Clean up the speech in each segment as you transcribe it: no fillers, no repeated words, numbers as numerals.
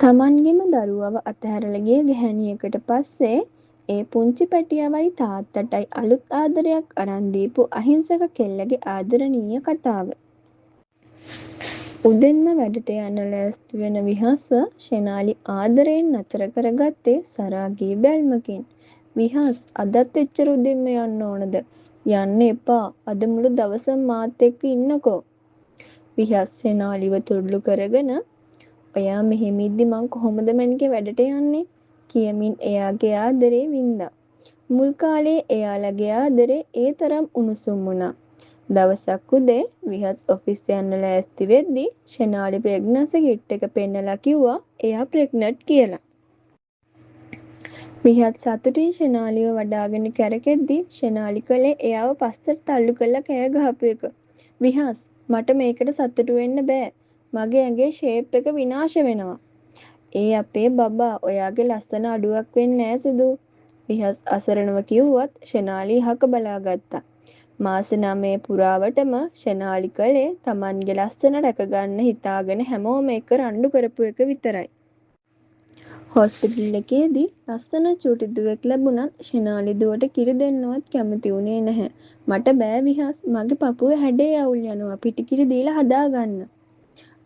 තමන්ගෙම දරුවව අතහැරලා ගිය ගැහැණියකට පස්සේ ඒ පුංචි පැටියවයි තාත්තටයි අලුත් ආදරයක් අරන් දීපු අහිංසක කෙල්ලගේ ආදරණීය කතාව. උදෙන්ම වැඩට යන්න ලෑස්ති වෙන විහස්ව ෂෙනාලි ආදරයෙන් නතර කරගත්තේ සරාගී බැල්මකින්. විහස් අදත් එච්චර උදෙන්ම යන්න ඕනද? යන්න එපා. අද මුළු දවසම මාත් එක්ක ඉන්නකෝ. විහස් ෂෙනාලිව තුඩ්ලු කරගෙන ඔයා මෙහෙම ඉද්දි මං කොහොමද මැනිකේ වැඩට යන්නේ කියමින් එයාගේ ආදරේ වින්දා. මුල් කාලේ එයාලගේ ආදරේ ඒ තරම් උණුසුම් වුණා. දවසක් උදේ විහස් ඔෆිස් යන්න ලෑස්ති වෙද්දි ෂෙනාලි ප්‍රෙග්නන්සි කිට් එක පෙන්නලා කිව්වා එයා ප්‍රෙග්නන්ට් කියලා. විහස් සතුටින් ෂෙනාලිව වඩාගෙන කැරකෙද්දි ෂෙනාලි කලේ එයාව පස්සට තල්ලු කරලා කෑ ගහපු එක. විහස් මට මේකට සතුටු වෙන්න බෑ. මගේ ඇඟේ ෂේප් එක විනාශ වෙනවා. ඒ අපේ බබා ඔයාගේ ලස්සන අඩුවක් වෙන්නේ නෑ සුදු. විහස් අසරණව කිව්වත් ෂෙනාලි හක බලාගත්තා. මාස 9 පුරාවටම ෂෙනාලි කලේ තමන්ගේ ලස්සන රැකගන්න හිතාගෙන හැමෝම එක රණ්ඩු කරපු එක විතරයි. හොස්පිටල් එකේදී ලස්සන චූටි දුවෙක් ලැබුණත් ෂෙනාලි දුවට කිරි දෙන්නවත් කැමති වුණේ නැහැ. මට බෑ විහස් මගේ පපුවේ හැඩේ අවුල් යනවා පිටි කිරි දීලා හදාගන්න.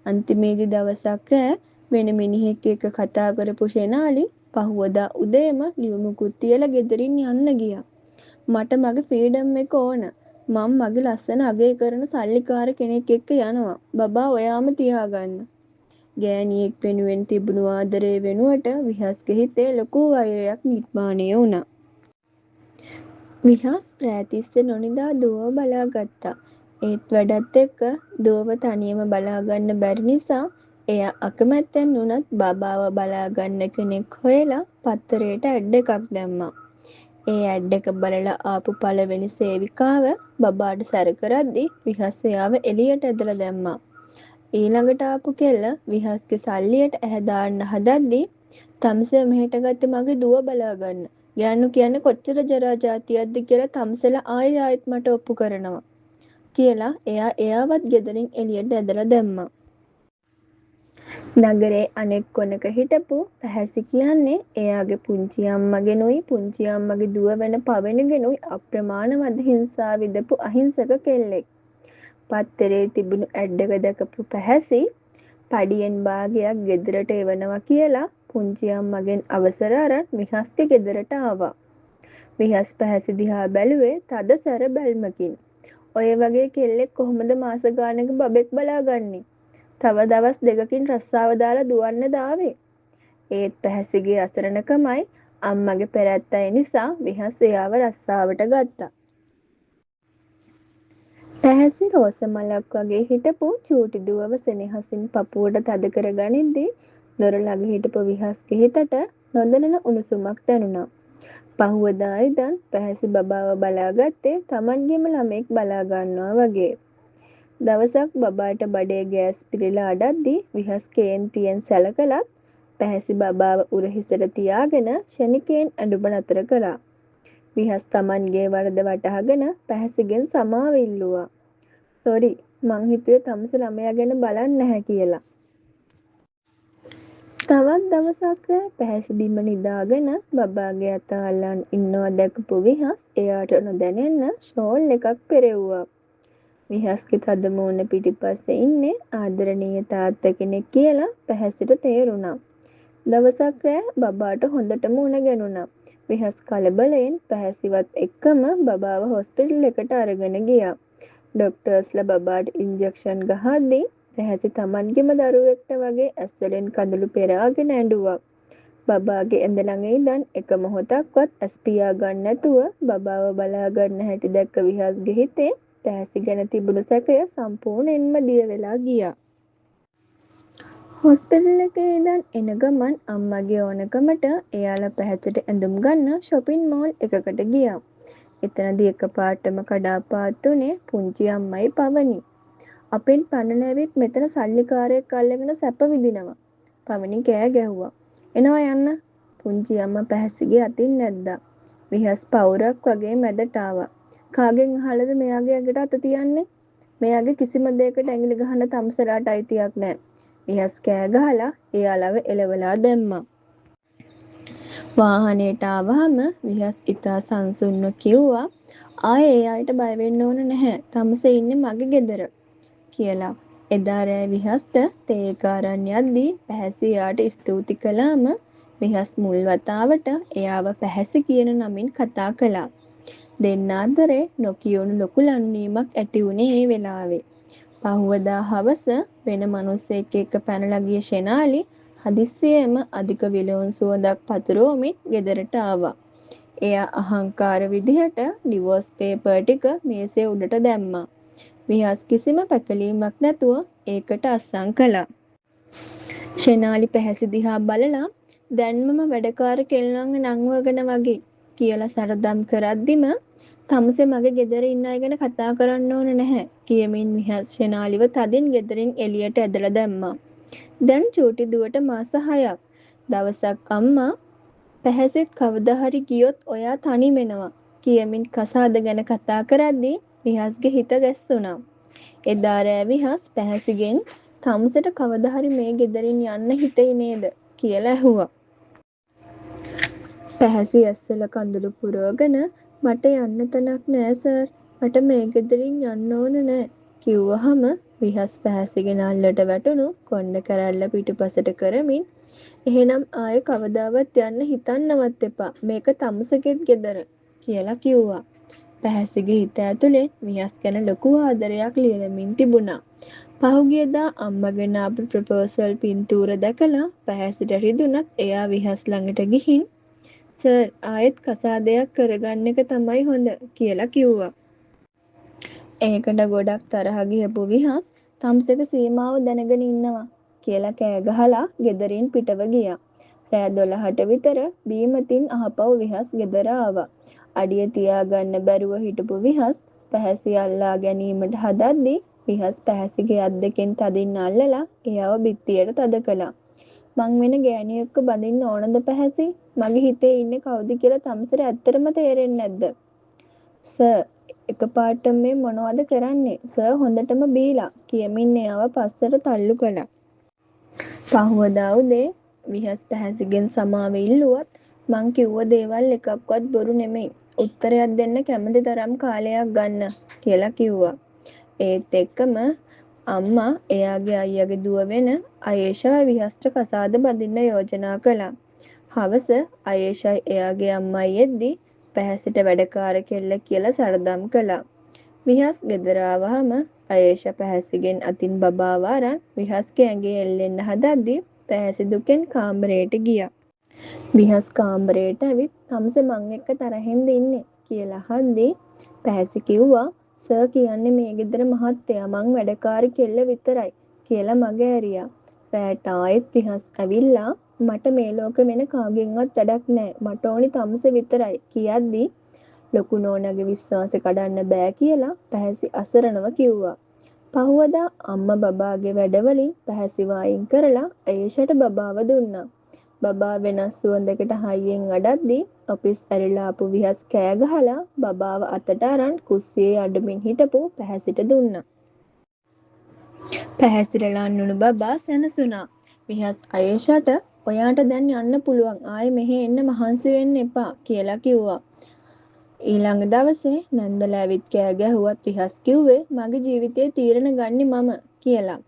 අන්තිමේදී දවසක් රෑ වෙන මිනිහෙක් එක්ක කතා කරපු ෂෙනාලි පහුවදා උදේම ලියුමකුත් තියලා ගෙදරින් යන්න ගියා. මට මගේ ෆ්‍රීඩම් එක ඕන. මම මගේ ලස්සන අගය කරන සල්ලිකාර කෙනෙක් එක්ක යනවා. බබා ඔයාම තියාගන්න. ගෑණියෙක් වෙනුවෙන් තිබුණු ආදරේ වෙනුවට විහස්ගේ හිතේ ලොකු වෛරයක් නිර්මාණය වුණා. විහස් රෑ තිස්සේ නොනිදා දුවව බලාගත්තා. ඒත් වැඩත් එක්ක දුවව තනියම බලාගන්න බැරි නිසා එයා අකමැත්තෙන් වුණත් බබාව බලාගන්න කෙනෙක් හොයලා පත්තරේට ඇඩ් එකක් දැම්මා. ඒ ඇඩ් එක බලලා ආපු පළවෙනි සේවිකාව බබාට සැර කරද්දි විහස් එයාව එළියට ඇදලා දැම්මා. ඊළඟට ආපු කෙල්ල විහස්ගේ සල්ලියට ඇහැ දාන්න හදද්දි තම්සෙ මෙහෙට ගත්තේ මගේ දුව බලාගන්න. ගෑනු කියන්නේ කොච්චර ජරා ජාතියක්ද කියලා තම්සෙලා ආයෙත් මට ඔප්පු කරනවා කියලා එයාවත් ගෙදරින් එළියට ඇදලා දැම්මා. නගරේ අනෙක් කොනක හිටපු පැහැසි කියන්නේ එයාගේ පුංචි අම්මගෙනුයි පුංචි අම්මගේ දුව වෙන පවෙනගෙනුයි අප්‍රමාණ හිංසා විඳපු අහිංසක කෙල්ලෙක්. පත්තරේ තිබුණු ඇඩ් එක දැකපු පැහැසි පඩියෙන් භාගයක් ගෙදරට එවනවා කියලා පුංචි අම්මගෙන් අවසර අරන් විහස්ගේ ගෙදරට ආවා. විහස් පැහැසි දිහා බැලුවේ තද සැර බැල්මකින්. ඔය වගේ කෙල්ලෙක් කොහොමද මාස ගානක බබෙක් බලාගන්නේ? තව දවස් දෙකකින් රස්සාව දාලා දුවන්න දාවේ. ඒත් පැහැසිගේ අසරණකමයි අම්මගේ පෙරැත්තයි නිසා විහස් එයාව රස්සාවට ගත්තා. පැහැසි රෝස මලක් වගේ හිටපු චූටි දුවව සෙනෙහසින් පපුවට තද කරගනිද්දී දොර ළඟ හිටපු විහස්ගේ හිතට නොදැනෙන උණුසුමක් දැනුණා. පහුවදා ඉඳන් පැහැසි බබාව බලාගත්තේ තමන්ගේම ළමෙක් බලා ගන්නවා වගේ. දවසක් බබාට බඩේ ගෑස් පිරিলা අඩද්දී විහස් කේන්තියෙන් සැලකලත් පැහැසි බබාව උරහිසට තියාගෙන ෂණිකයෙන් ඇඬුම නතර කළා. විහස් තමන්ගේ වරද වටහාගෙන පැහැසිගෙන් සමාව ඉල්ලුවා. "සෝරි, මං හිතුවේ තමුස ළමයා ගැන බලන්නේ නැහැ කියලා." තවත් දවසක් පැහැසි බිම නිදාගෙන බබාගේ අත අල්ලන් ඉන්නවා දැකපු විහස් එයාට නොදැනෙන්න ෂෝල් එකක් පෙරෙව්වා. විහස්ගේ තද මූණ පිටිපස්සේ ඉන්නේ ආදරණීය තාත්තා කෙනෙක් කියලා පැහැසිට තේරුණා. දවසක් රෑ බබාට හොඳටම උණ ගැනුණා. විහස් කලබලයෙන් පැහැසිවත් එක්කම බබාව හොස්පිටල් එකට අරගෙන ගියා. ඩොක්ටර්ස්ලා බබාට ඉන්ජෙක්ෂන් ගහද්දී පැහැසි තමන්ගේම දරුවෙක්ට වගේ ඇස්වලින් කඳුළු පෙරාගෙන ඇඬුවා. බබාගේ ඇඳ ළඟ ඉඳන් එක මොහොතක්වත් ඇස් පියා ගන්න නැතුව බබාව බලා ගන්න හැටි දැක්ක විහස්ගේ හිතේ පැහැසි ගැන තිබුණු සැකය සම්පූර්ණයෙන්ම දිය වෙලා ගියා. හොස්පිටල් එකේ ඉඳන් එන ගමන් අම්මගේ ඕනකමට එයාලා පැහැසට ඇඳුම් ගන්න shopping mall එකකට ගියා. එතනදී එකපාරටම කඩාපාත් උනේ පුංචි අම්මයි පවනි. "අපෙන් පන්නන ඇවිත් මෙතන සල්ලිකාරයෙක් අල්ලගෙන සැප විඳිනවා." පවනි කෑ ගැහුවා. "එනවා යන්න." පුංචි අම්මා පැහැසිගේ අතින් නැද්දා. විහස් පවුරක් වගේ මැදට ආවා. "කාගෙන් අහලාද මෙයාගේ ඇඟට අත තියන්නේ? මෙයාගේ කිසිම දෙයකට ඇඟිලි ගහන්න තම්සලාට අයිතියක් නැහැ. විහස් කෑ ගහලා එයාලව එලවලා දැම්මා. වාහනේට ආවහම විහස් ඉතා සංසුන්ව කිව්වා ආයේ ඒ අයට බය වෙන්න ඕන නැහැ. තමුසේ ඉන්නේ මගේ ගෙදර කියලා. එදා රෑ විහස්ට තේ එක අරන් යද්දී පැහැසි එයාට ස්තුති කළාම විහස් මුල් වතාවට එයාව පැහැසි කියන නමින් කතා කළා. දෙන්න අතරේ නොකියුණු ලොකු ලන්වීමක් ඇති වුණේ ඒ වෙලාවේ. පහුවදා හවස වෙන මිනිස්සෙක් එක්ක පැනලා ගිය ෂෙනාලි හදිස්සියෙම අධික විලවුන් සුවඳක් පතුරවමින් ගෙදරට ආවා. එයා අහංකාර විදිහට ඩිවෝස් පේපර් ටික මේසේ උඩට දැම්මා. විහස් කිසිම පැකලීමක් නැතුව ඒකට අස්සම් කළා. ෂෙනාලි පැහැසි දිහා බලලා දැන්මම වැඩකාර කෙල්ලන්ව නංවගෙන වගේ කියලා සරදම් කරද්දිම තමුසේ මගේ ගෙදර ඉන්න අය ගැන කතා කරන්න ඕන නැහැ කියමින් විහස් ෂෙනාලිව තදින් ගෙදරින් එළියට ඇදලා දැම්මා. දැන් චූටි දුවට මාස 6ක්. දවසක් අම්මා පැහැසිත් කවදා හරි ගියොත් ඔයා තනි වෙනවා කියමින් කසාද ගැන කතා කරද්දී විහස්ගේ හිත ගැස්සුණා. එදා රෑ විහස් පැහැසිගෙන් තමුසට කවදා හරි මේ ගෙදරින් යන්න හිතෙයි නේද කියලා ඇහුවා. පැහැසි ඇස්වල කඳුළු පුරවගෙන මට යන්න තැනක් නෑ සර්. මට මේ ගෙදරින් යන්න ඕන නෑ කිව්වහම විහස් පැහැසිගෙන අල්ලට වැටුණු කොණ්ඩ කැරැල්ල පිටුපසට කරමින් එහෙනම් ආයේ කවදාවත් යන්න හිතන්නවත් එපා. මේක තමුසෙගෙත් ගෙදර කියලා කිව්වා. පැහැසිගේ හිත ඇතුලේ විහස් ගැන ලොකු ආදරයක් ලියලමින් තිබුණා. පහුගියදා අම්මගෙන ආපු ප්‍රොපෝසල් පින්තූර දැකලා පැහැසිට රිදුනත් එයා විහස් ළඟට ගිහින් සර් ආයෙත් කසාදයක් කරගන්න එක තමයි හොඳ කියලා කිව්වා. ඒකට ගොඩක් තරහ ගියපු විහස් තමුසෙක සීමාව දැනගෙන ඉන්නවා කියලා කෑ ගහලා ගෙදරින් පිටව ගියා. රෑ 12ට විතර බීමතින් අහපව් විහස් ගෙදර ආවා. අඩිය තියාගන්න බැරුව හිටපු විහස් පැහැසි අල්ලා ගැනීමට හදද්දී විහස් පැහැසිගේ අත් දෙකෙන් තදින් අල්ලලා එයාව බිත්තියට තද කළා. මං වෙන ගෑණියෙක්ව බඳින්න ඕනද පැහැසි? මගේ හිතේ ඉන්නේ කවුද කියලා තමුසට ඇත්තටම තේරෙන්නේ නැද්ද? සර් එකපාරටම මේ මොනවද කරන්නේ? සර් හොඳටම බීලා කියමින් එයාව පස්සට තල්ලු කළා. පහුවදා උදේ විහස් පැහැසිගෙන් සමාව ඉල්ලුවත් මං කිව්ව දේවල් එකක්වත් බොරු නෙමෙයි. උත්තරයක් දෙන්න කැමති තරම් කාලයක් ගන්න කියලා කිව්වා. ඒත් එක්කම අම්මා එයාගේ අයියාගේ දුව වෙන අයේෂා විහස්ට කසාද බඳින්න යෝජනා කළා. හවස අයේෂා එයාගේ අම්මයි එද්දී පැහැසිට වැඩකාර කෙල්ල කියලා සරදම් කළා. විහස් ගෙදර ආවහම අයේෂා පැහැසිගෙන් අතින් බබාව අරන් විහස්ගේ ඇඟේ එල්ලෙන්න හදද්දී පැහැසි දුකෙන් කාමරයට ගියා. විහස් කාමරයට ඇවිත් තමුසේ මං එක්ක තරහෙන්ද ඉන්නේ කියලා අහද්දී පැහැසි කිව්වා සර් කියන්නේ මේ ගෙදර මහත්තයා මං වැඩකාරි කෙල්ල විතරයි කියලා මග ඇරියා. රෑට ආයෙත් විහස් ඇවිල්ලා මට මේ ලෝක වෙන කාගෙන්වත් වැඩක් නෑ. මට ඕනි තමුසේ විතරයි කියද්දී ලොකු නෝනාගේ විශ්වාසෙ කඩන්න බෑ කියලා පැහැසි අසරණව කිව්වා. පහුවදා අම්මා බබාගේ වැඩවලින් පැහැසිව අයින් කරලා අයේෂට බබාව දුන්නා. බබා වෙනස් සුවඳකට හයියෙන් අඩද්දී ඔෆිස් ඇරිලා ආපු විහස් කෑ ගහලා බබාව අතට අරන් කුස්සියේ අඩමින් හිටපු පැහැසිට දුන්නා. පැහැසිට ලන්නුණු බබා සැනසුණා. විහස් අයේෂට ඔයාට දැන් යන්න පුළුවන්. ආයේ මෙහෙ එන්න මහන්සි වෙන්න එපා කියලා කිව්වා. ඊළඟ දවසේ නන්දලා ඇවිත් කෑ ගැහුවත් විහස් කිව්වේ මගේ ජීවිතේ තීරණ ගන්නේ මම කියලා.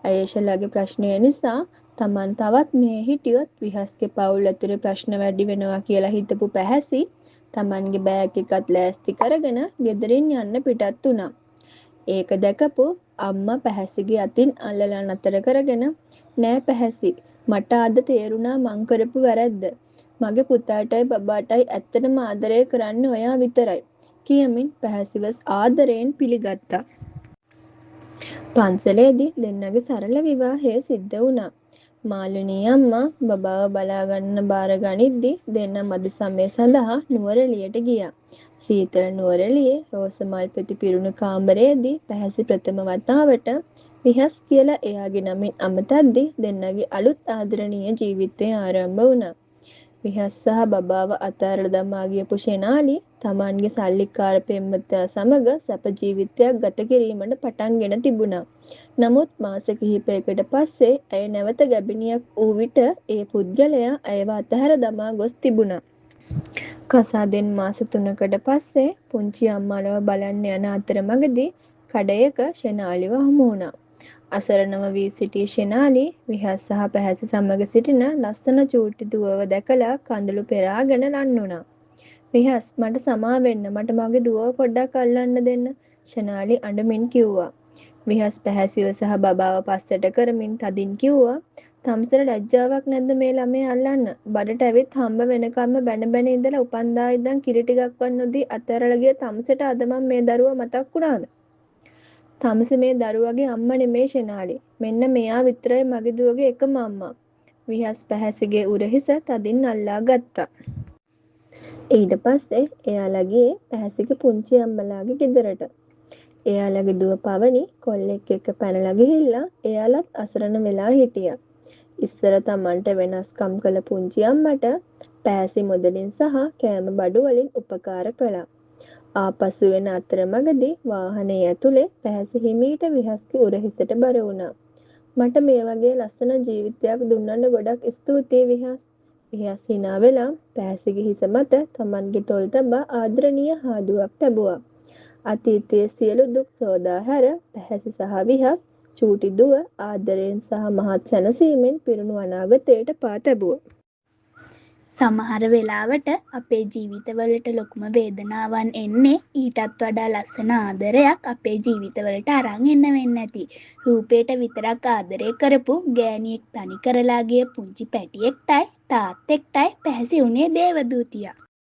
අයේෂලාගේ ප්‍රශ්නය නිසා තමන් තවත් මේ හිටියොත් විහස්ගේ පවුල් ඇතුලේ ප්‍රශ්න වැඩි වෙනවා කියලා හිතපු පැහැසි තමන්ගේ බෑග් එකත් ලෑස්ති කරගෙන ගෙදරින් යන්න පිටත් වුණා. ඒක දැකපු අම්මා පැහැසිගේ අතින් අල්ලලා නතර කරගෙන නෑ පැහැසි මට අද තේරුණා මං කරපු වැරද්ද. මගේ පුතාටයි බබාටයි ඇත්තටම ආදරය කරන්නේ ඔයා විතරයි කියමින් පැහැසිව ආදරයෙන් පිළිගත්තා. පන්සලේදී දෙන්නගේ සරල විවාහය සිද්ධ වුණා. මාළුනී අම්මා බබාව බලා ගන්න බාර ගනිද්දී දෙන්න මද සමය සඳහා නුවරඑළියට ගියා. සීතල නුවරඑළියේ රෝස මල් පෙති පිරුණු කාමරයේදී පැහැසි ප්‍රථම වතාවට විහස් කියලා එයාගේ නමින් අමතද්දී දෙන්නගේ අලුත් ආදරණීය ජීවිතය ආරම්භ වුණා. විහස් සහ බබාව අතහැරලා දමා ගියපු ෂෙනාලි තමන්ගේ සල්ලිකාර පෙම්වතා සමග සැප ජීවිතයක් ගත කිරීමට පටන්ගෙන තිබුණා. නමුත් මාස කිහිපයකට පස්සේ ඇය නැවත ගැබිනියක් වූ විට ඒ පුද්ගලයා ඇයව අතහැර දමා ගොස් තිබුණා. කසාදෙන් මාස 3කට පස්සේ පුංචි අම්මාලව බලන්න යන අතරමඟදී කඩයක ෂෙනාලිව හමු වුණා. අසරණව වී සිටි ෂෙනාලි විහස් සහ පැහැසි සමග සිටින ලස්සන චූටි දුවව දැකලා කඳුළු පෙරාගෙන ලන් වුණා. විහස් මට සමා වෙන්න, මට මගේ දුවව පොඩ්ඩක් අල්ලන්න දෙන්න, ෂෙනාලි අඬමින් කිව්වා. විහස් පැහැසිව සහ බබාව පස්සට කරමින් තදින් කිව්වා, තම්සට ලැජ්ජාවක් නැද්ද මේ ළමයා අල්ලන්න? බඩට ඇවිත් හම්බ වෙනකම්ම බැන බැන ඉඳලා උපන්දා ඉඳන් කිරි ටිකක්වත් නොදී අතහැරලා ගිය තම්සට අද මම මේ දරුවා මතක් වුණාද? තම්ස මේ දරුවගේ අම්මා නෙමේ ෂෙනාලි. මෙන්න මෙයා විතරයි මගේ දුවගේ එකම අම්මා. විහස් පැහැසිගේ උරහිස තදින් අල්ලා ගත්තා. ඊට පස්සේ එයාලා ගියේ පැහැසිගේ පුංචි අම්මලාගේ ගෙදරට. එයාලගේ දුව පවනි කොල්ලෙක් එක්ක පැනලා ගිහිල්ලා එයාලත් අසරණ වෙලා හිටියා. ඉස්සර තමන්ට වෙනස්කම් කළ පුංචි අම්මට පැහැසි මුදලින් සහ කෑම බඩු වලින් උපකාර කළා. ආපසු වෙන අතරමඟදී වාහනේ ඇතුලේ පැහැසි හිමීට විහස්ගේ උරහිසට බර වුණා. මට මේ වගේ ලස්සන ජීවිතයක් දුන්නට ගොඩක් ස්තුතියි විහස්. විහස් hina වෙලා පැහැසිගේ හිස මත තමන්ගේ තොල් තබා ආදරණීය හාදුවක් තැබුවා. අතීතයේ සියලු දුක් සෝදා හැර පැහැසි සහ විහස් චූටි දුව ආදරයෙන් සහ මහත් සැනසීමෙන් පිරුණු අනාගතයට පා තැබුවා. සමහර වෙලාවට අපේ ජීවිතවලට ලොකුම වේදනාවන් එන්නේ ඊටත් වඩා ලස්සන ආදරයක් අපේ ජීවිතවලට අරන් එන්න වෙන්නේ නැති. රූපයට විතරක් ආදරය කරපු ගෑණියෙක් තනි කරලා ගිය පුංචි පැටියෙක්ටයි තාත්තෙක්ටයි පැහැසි උනේ දේවදූතියා.